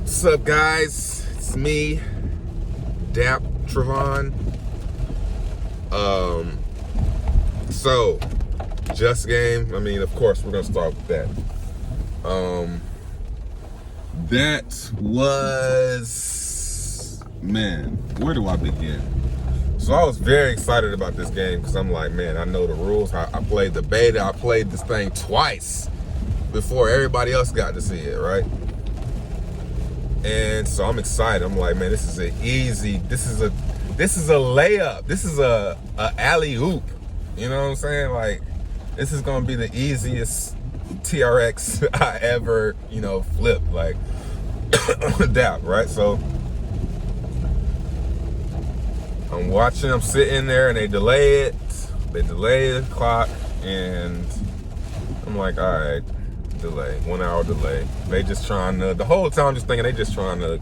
What's up, guys? It's me, Tron. So Just Game. I mean, of course, we're gonna start with that. That was, man, where do I begin? So I was very excited about this game because I'm like, man, I know the rules. I played the beta. I played this thing twice before everybody else got to see it, right? And so I'm excited. I'm like, man, this is a layup. This is a alley oop. You know what I'm saying? Like, this is gonna be the easiest TRX I ever, flipped. Like, doubt, right? So I'm watching. I'm sitting there, and they delay it. They delay the clock, and I'm like, all right. Delay, 1 hour delay. They just trying to, the whole time I'm just thinking they just trying to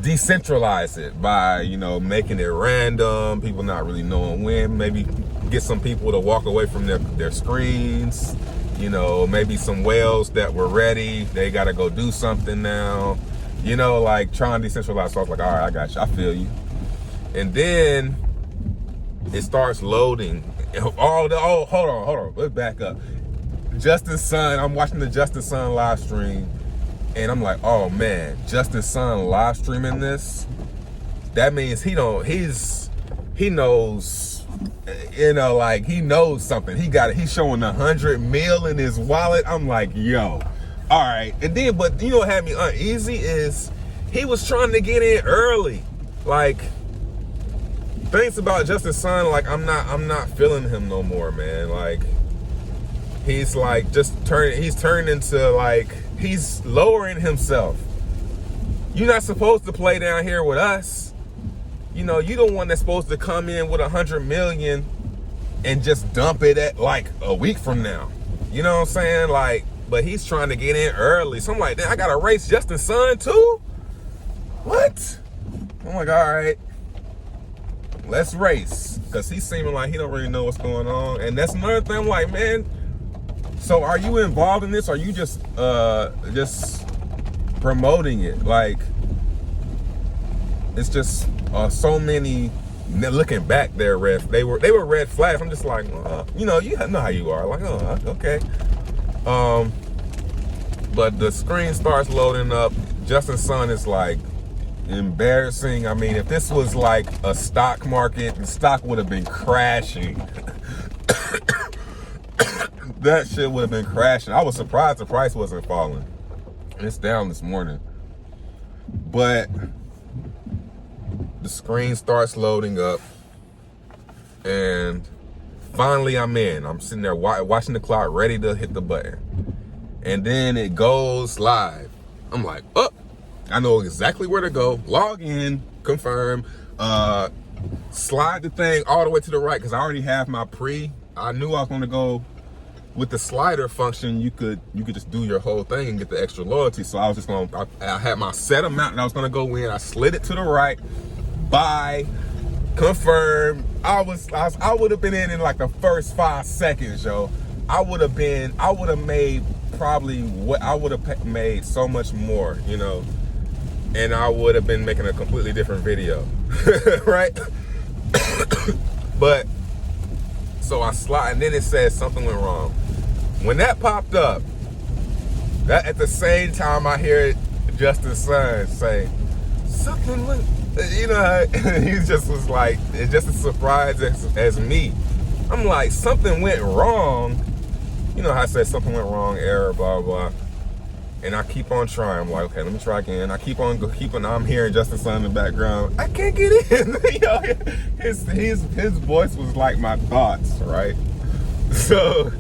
decentralize it by, making it random, people not really knowing when, maybe get some people to walk away from their screens, maybe some whales that were ready, they gotta go do something now, like trying to decentralize. So I was like, all right, I got you, I feel you. And then it starts loading. Hold on, let's back up. Justin Sun, I'm watching the Justin Sun live stream, and I'm like, oh man, Justin Sun live streaming this, that means he knows, he knows something. He's showing 100 mil in his wallet. I'm like, yo, all right. And then, but what had me uneasy is he was trying to get in early. Like, things about Justin Sun, like, I'm not feeling him no more, man. Like, he's like he's turned into, like, he's lowering himself. You're not supposed to play down here with us. You the one that's supposed to come in with 100 million and just dump it at like a week from now. You know what I'm saying? Like, but he's trying to get in early. So I'm like, damn, I gotta race Justin Sun too? What? I'm like, all right, let's race. Cause he's seeming like he don't really know what's going on. And that's another thing. I'm like, man, so are you involved in this? Or are you just promoting it? Like, it's just so many. Looking back, they were red flags. I'm just like, you know how you are. Like, oh, okay. But the screen starts loading up. Justin Sun is like embarrassing. I mean, if this was like a stock market, the stock would have been crashing. That shit would have been crashing. I was surprised the price wasn't falling. It's down this morning. But the screen starts loading up, and finally I'm in. I'm sitting there watching the clock, ready to hit the button. And then it goes live. I'm like, oh, I know exactly where to go. Log in, confirm, slide the thing all the way to the right, because I already have my I knew I was going to go with the slider function. You could just do your whole thing and get the extra loyalty. So I was just I had my set amount and I was gonna go in. I slid it to the right, buy, confirm. I would have been in like the first 5 seconds, yo. I would have made so much more, and I would have been making a completely different video, right? But so I slide, and then it says something went wrong. When that popped up, that at the same time I hear Justin Sun say something went. He just was like, it's just as surprised as me. I'm like, something went wrong. How I said something went wrong, error, blah blah. And I keep on trying. I'm like, okay, let me try again. I keep on. I'm hearing Justin Sun in the background. I can't get in. His voice was like my thoughts, right? So,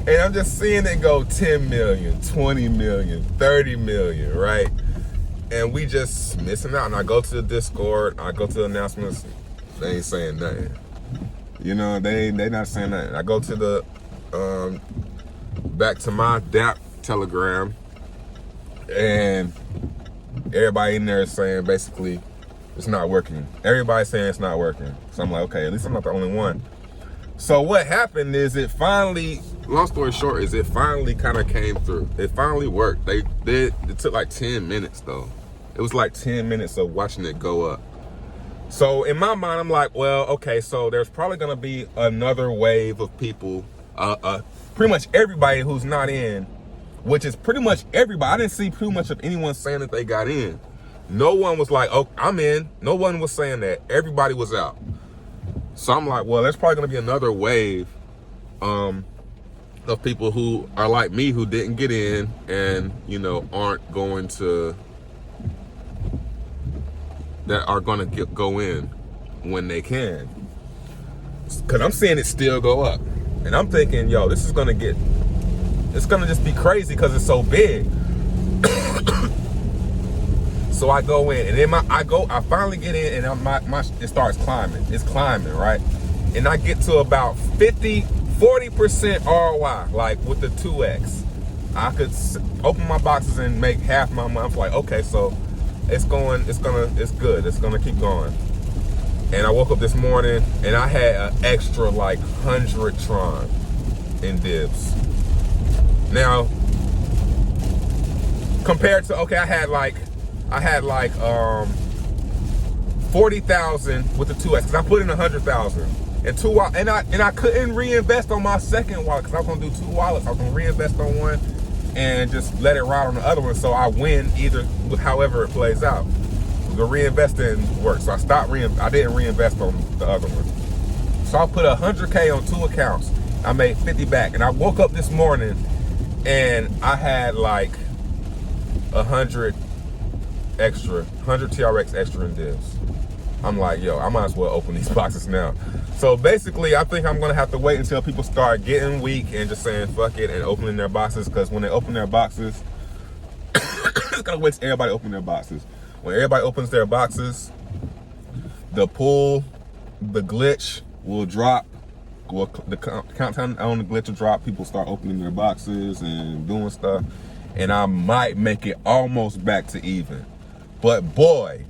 and I'm just seeing it go 10 million, 20 million, 30 million, right? And we just missing out. And I go to the Discord. I go to the announcements. They ain't saying nothing. They not saying nothing. I go to the back to my DAP Telegram, and everybody in there is saying basically it's not working. Everybody's saying it's not working. So I'm like, okay, at least I'm not the only one. So what happened is it finally, long story short, is it finally kind of came through. It finally worked. It took like 10 minutes though. It was like 10 minutes of watching it go up. So in my mind, I'm like, well, okay, so there's probably gonna be another wave of people, pretty much everybody who's not in, which is pretty much everybody. I didn't see too much of anyone saying that they got in. No one was like, oh, I'm in. No one was saying that. Everybody was out. So I'm like, well, there's probably gonna be another wave of people who are like me, who didn't get in and, you know, aren't going to, that are gonna go in when they can. Cause I'm seeing it still go up. And I'm thinking, yo, this is gonna get, it's gonna just be crazy because it's so big. So I go in, and then I finally get in, and it starts climbing. It's climbing, right? And I get to about 40% ROI, like with the 2X. I could open my boxes and make half my money. I'm like, okay, so it's good. It's gonna keep going. And I woke up this morning, and I had an extra like 100 Tron in dibs. Now, compared to, okay, I had like 40,000 with the 2X, because I put in 100,000 and I couldn't reinvest on my second wallet because I was gonna do 2 wallets. I was gonna reinvest on one and just let it ride on the other one, so I win either with however it plays out. The reinvesting worked, so I didn't reinvest on the other one. So I put 100K on 2 accounts. I made 50 back, and I woke up this morning and I had like 100 TRX extra in divs. I'm like, yo, I might as well open these boxes now. So basically, I think I'm gonna have to wait until people start getting weak and just saying fuck it and opening their boxes, because when they open their boxes, it's gonna wait till everybody open their boxes. When everybody opens their boxes, the pull, the glitch will drop. Well, the countdown on the glitch will drop. People start opening their boxes and doing stuff, and I might make it almost back to even. But boy,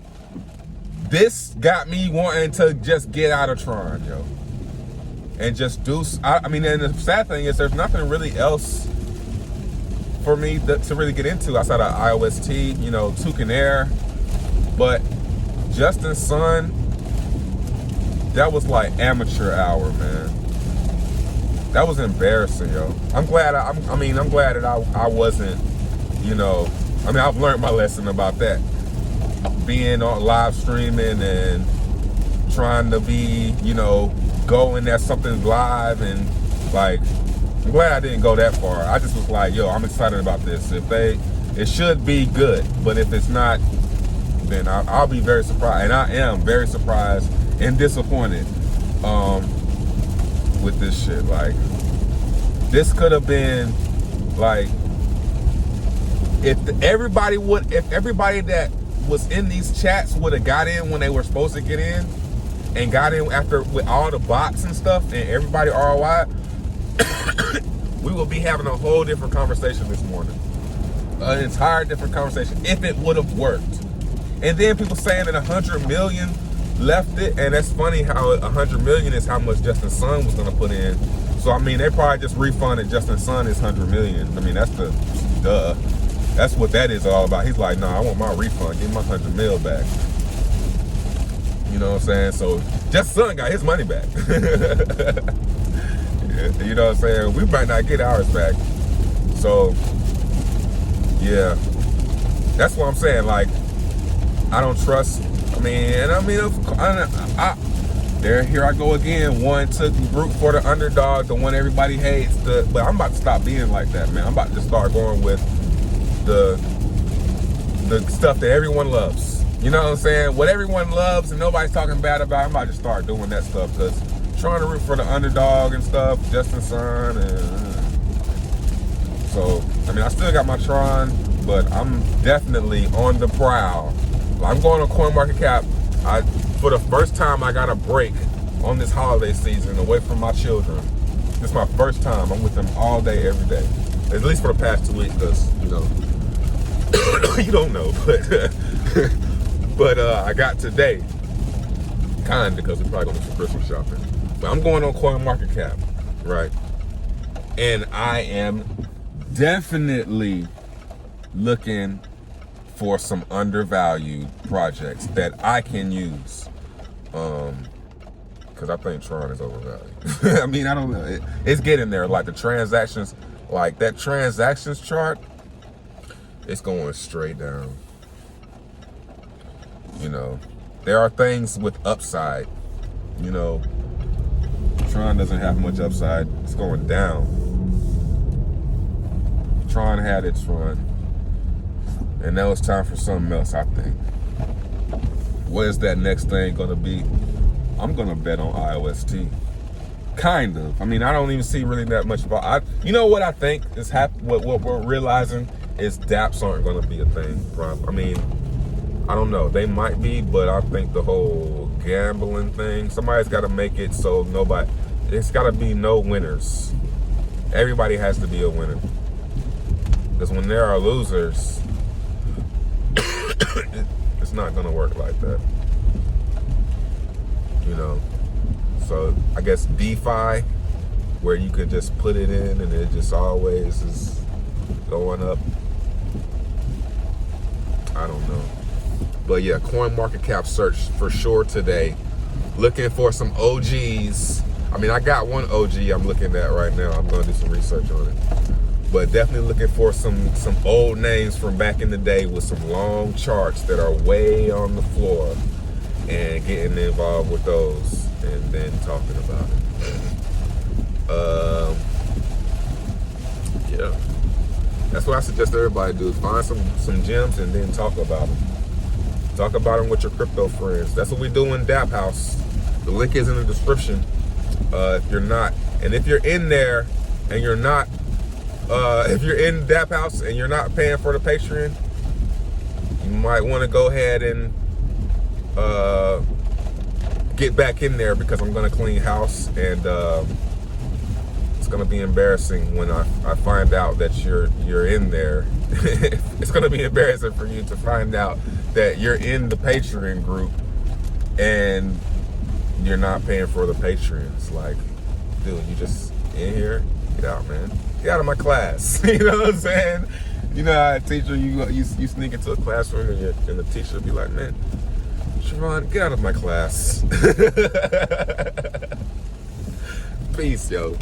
this got me wanting to just get out of Tron, yo. And just do, I mean, and the sad thing is there's nothing really else for me to really get into outside of IOST, you know, Toucan Air. But Justin Sun, that was like amateur hour, man. That was embarrassing, yo. I'm glad that I wasn't, you know, I mean, I've learned my lesson about that. Being on live streaming and trying to be, you know, going that something's live, and like, I'm glad I didn't go that far. I just was like, yo, I'm excited about this. It should be good, but if it's not, then I'll be very surprised, and I am very surprised and disappointed with this shit. Like, this could have been like, if everybody that was in these chats would have got in when they were supposed to get in, and got in after with all the bots and stuff, and everybody ROI, we will be having a whole different conversation this morning. An entire different conversation if it would have worked. And then people saying that 100 million left it, and that's funny how 100 million is how much Justin Sun was gonna put in. So I mean, they probably just refunded Justin Sun his 100 million. I mean, that's the duh. That's what that is all about. He's like, nah, I want my refund. Give me my 100 mil back. You know what I'm saying? So Justin Sun got his money back. You know what I'm saying? We might not get ours back. So yeah, that's what I'm saying. Like, I don't trust. Here I go again. One took root for the underdog, the one everybody hates. But I'm about to stop being like that, man. I'm about to start going with the stuff that everyone loves. You know what I'm saying? What everyone loves and nobody's talking bad about, I'm about to start doing that stuff, because trying to root for the underdog and stuff, Justin Sun, and so I mean, I still got my Tron, but I'm definitely on the prowl. I'm going on CoinMarketCap. For the first time, I got a break on this holiday season away from my children. This is my first time. I'm with them all day, every day. At least for the past 2 weeks, because, you know, you don't know, but I got today, kinda, because we're probably going to do some Christmas shopping. But I'm going on CoinMarketCap, right? And I am definitely looking for some undervalued projects that I can use. Because I think Tron is overvalued. I mean, I don't know. It's getting there. Like the transactions, like that transactions chart, it's going straight down. You know, there are things with upside. You know, Tron doesn't have much upside. It's going down. Tron had its run. And now it's time for something else, I think. What is that next thing going to be? I'm going to bet on IOST. Kind of. I mean, I don't even see really that much about it. You know what I think is what we're realizing is DApps aren't going to be a thing. I mean, I don't know. They might be, but I think the whole gambling thing, somebody's got to make it so nobody, it's got to be no winners. Everybody has to be a winner. Because when there are losers, it's not going to work like that. You know? So I guess DeFi, where you could just put it in and it just always is going up. I don't know. But yeah, CoinMarketCap search for sure today. Looking for some OGs. I mean, I got one OG I'm looking at right now. I'm going to do some research on it. But definitely looking for some old names from back in the day with some long charts that are way on the floor, and getting involved with those and then talking about it. Yeah. That's what I suggest everybody do. Find some gems and then talk about them. Talk about them with your crypto friends. That's what we do in Dap House. The link is in the description. If you're not, and if you're in there and you're not, if you're in Dap House and you're not paying for the Patreon, you might want to go ahead and get back in there, because I'm going to clean house, and it's going to be embarrassing when I find out that you're in there. It's going to be embarrassing for you to find out that you're in the Patreon group and you're not paying for the Patreon. It's like, dude, you just in here? Get out, man. Get out of my class. You know what I'm saying? You know how a teacher, you sneak into a classroom and the teacher will be like, man, Siobhan, get out of my class. Peace, yo.